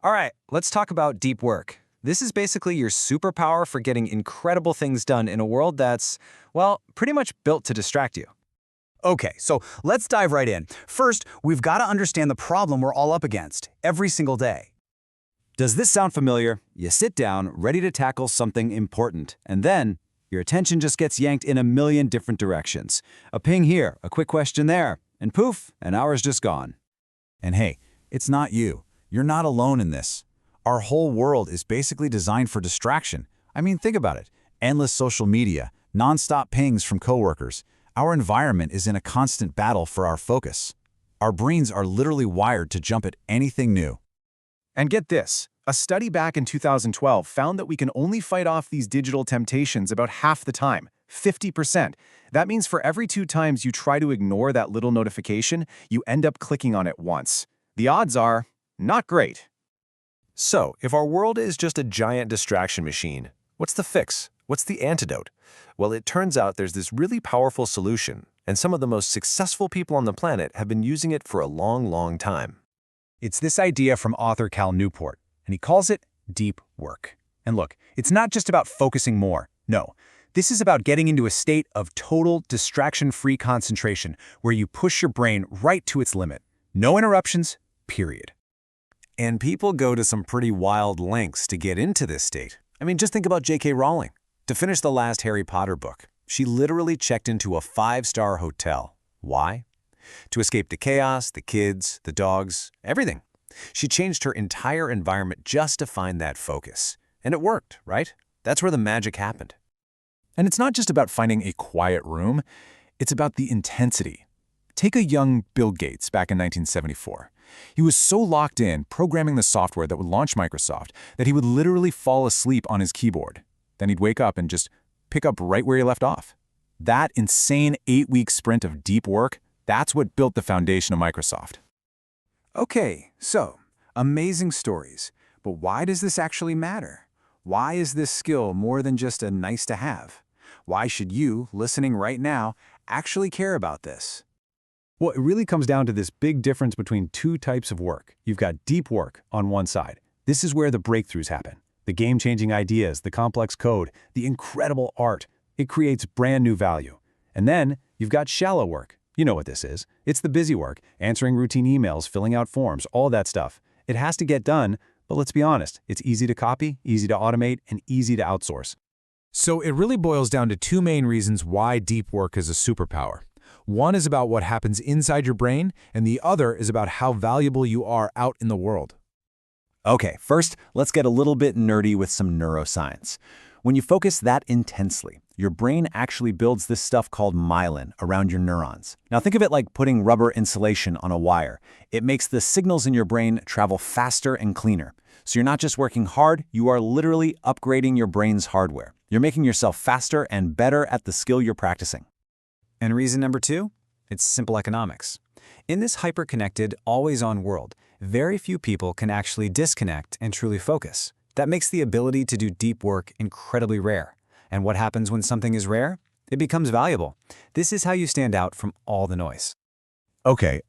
All right, let's talk about deep work. This is basically your superpower for getting incredible things done in a world that's, well, pretty much built to distract you. Okay, so let's dive right in. First, we've got to understand the problem we're all up against every single day. Does this sound familiar? You sit down, ready to tackle something important, and then your attention just gets yanked in a million different directions. A ping here, a quick question there, and poof, an hour's just gone. And hey, it's not you. You're not alone in this. Our whole world is basically designed for distraction. I mean, think about it. Endless social media, nonstop pings from coworkers. Our environment is in a constant battle for our focus. Our brains are literally wired to jump at anything new. And get this, a study back in 2012 found that we can only fight off these digital temptations about half the time, 50%. That means for every 2 times you try to ignore that little notification, you end up clicking on it once. The odds are not great. So, if our world is just a giant distraction machine, what's the fix? What's the antidote? Well, it turns out there's this really powerful solution, and some of the most successful people on the planet have been using it for a long, long time. It's this idea from author Cal Newport, and he calls it deep work. And look, it's not just about focusing more. No, this is about getting into a state of total distraction-free concentration where you push your brain right to its limit. No interruptions, period. And people go to some pretty wild lengths to get into this state. I mean, just think about J.K. Rowling. To finish the last Harry Potter book, she literally checked into a 5-star hotel. Why? To escape the chaos, the kids, the dogs, everything. She changed her entire environment just to find that focus. And it worked, right? That's where the magic happened. And it's not just about finding a quiet room, it's about the intensity. Take a young Bill Gates back in 1974. He was so locked in programming the software that would launch Microsoft that he would literally fall asleep on his keyboard. Then he'd wake up and just pick up right where he left off. That insane 8-week sprint of deep work, that's what built the foundation of Microsoft. Okay, so, amazing stories. But why does this actually matter? Why is this skill more than just a nice to have? Why should you, listening right now, actually care about this? Well, it really comes down to this big difference between 2 types of work. You've got deep work on one side. This is where the breakthroughs happen. The game-changing ideas, the complex code, the incredible art. It creates brand new value. And then you've got shallow work. You know what this is. It's the busy work, answering routine emails, filling out forms, all that stuff. It has to get done, but let's be honest, it's easy to copy, easy to automate, and easy to outsource. So it really boils down to 2 main reasons why deep work is a superpower. One is about what happens inside your brain, and the other is about how valuable you are out in the world. Okay, first, let's get a little bit nerdy with some neuroscience. When you focus that intensely, your brain actually builds this stuff called myelin around your neurons. Now think of it like putting rubber insulation on a wire. It makes the signals in your brain travel faster and cleaner. So you're not just working hard, you are literally upgrading your brain's hardware. You're making yourself faster and better at the skill you're practicing. And reason number 2? It's simple economics. In this hyper-connected, always-on world, very few people can actually disconnect and truly focus. That makes the ability to do deep work incredibly rare. And what happens when something is rare? It becomes valuable. This is how you stand out from all the noise. Okay,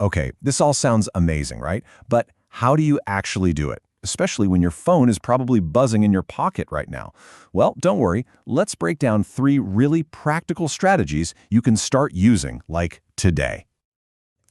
this all sounds amazing, right? But how do you actually do it? Especially when your phone is probably buzzing in your pocket right now. Well, don't worry. Let's break down 3 really practical strategies you can start using, like today.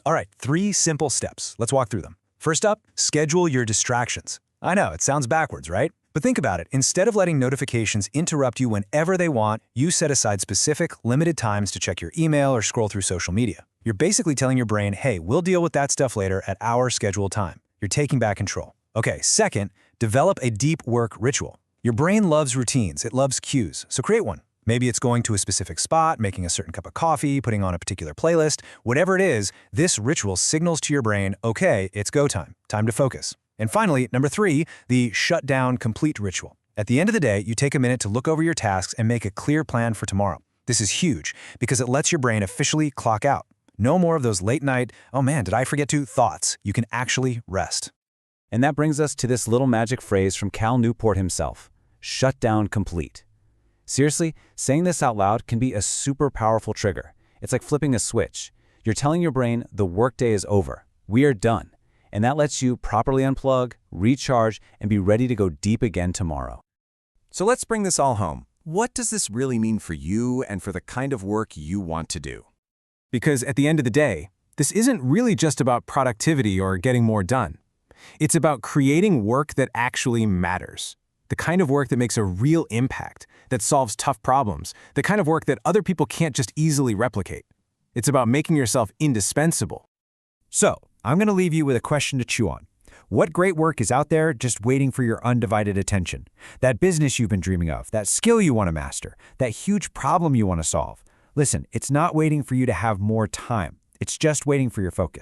All right, 3 simple steps. Let's walk through them. First up, schedule your distractions. I know, it sounds backwards, right? But think about it. Instead of letting notifications interrupt you whenever they want, you set aside specific, limited times to check your email or scroll through social media. You're basically telling your brain, hey, we'll deal with that stuff later at our scheduled time. You're taking back control. Okay, second, develop a deep work ritual. Your brain loves routines, it loves cues, so create one. Maybe it's going to a specific spot, making a certain cup of coffee, putting on a particular playlist. Whatever it is, this ritual signals to your brain, okay, it's go time, time to focus. And finally, number 3, the shut down complete ritual. At the end of the day, you take a minute to look over your tasks and make a clear plan for tomorrow. This is huge because it lets your brain officially clock out. No more of those late night, oh man, did I forget to, thoughts. You can actually rest. And that brings us to this little magic phrase from Cal Newport himself, shut down complete. Seriously, saying this out loud can be a super powerful trigger. It's like flipping a switch. You're telling your brain the workday is over. We are done. and that lets you properly unplug, recharge, and be ready to go deep again tomorrow. So let's bring this all home. What does this really mean for you and for the kind of work you want to do? Because at the end of the day, this isn't really just about productivity or getting more done. It's about creating work that actually matters. The kind of work that makes a real impact, that solves tough problems, the kind of work that other people can't just easily replicate. It's about making yourself indispensable. So, I'm going to leave you with a question to chew on. What great work is out there just waiting for your undivided attention? That business you've been dreaming of, that skill you want to master, that huge problem you want to solve. Listen, it's not waiting for you to have more time. It's just waiting for your focus.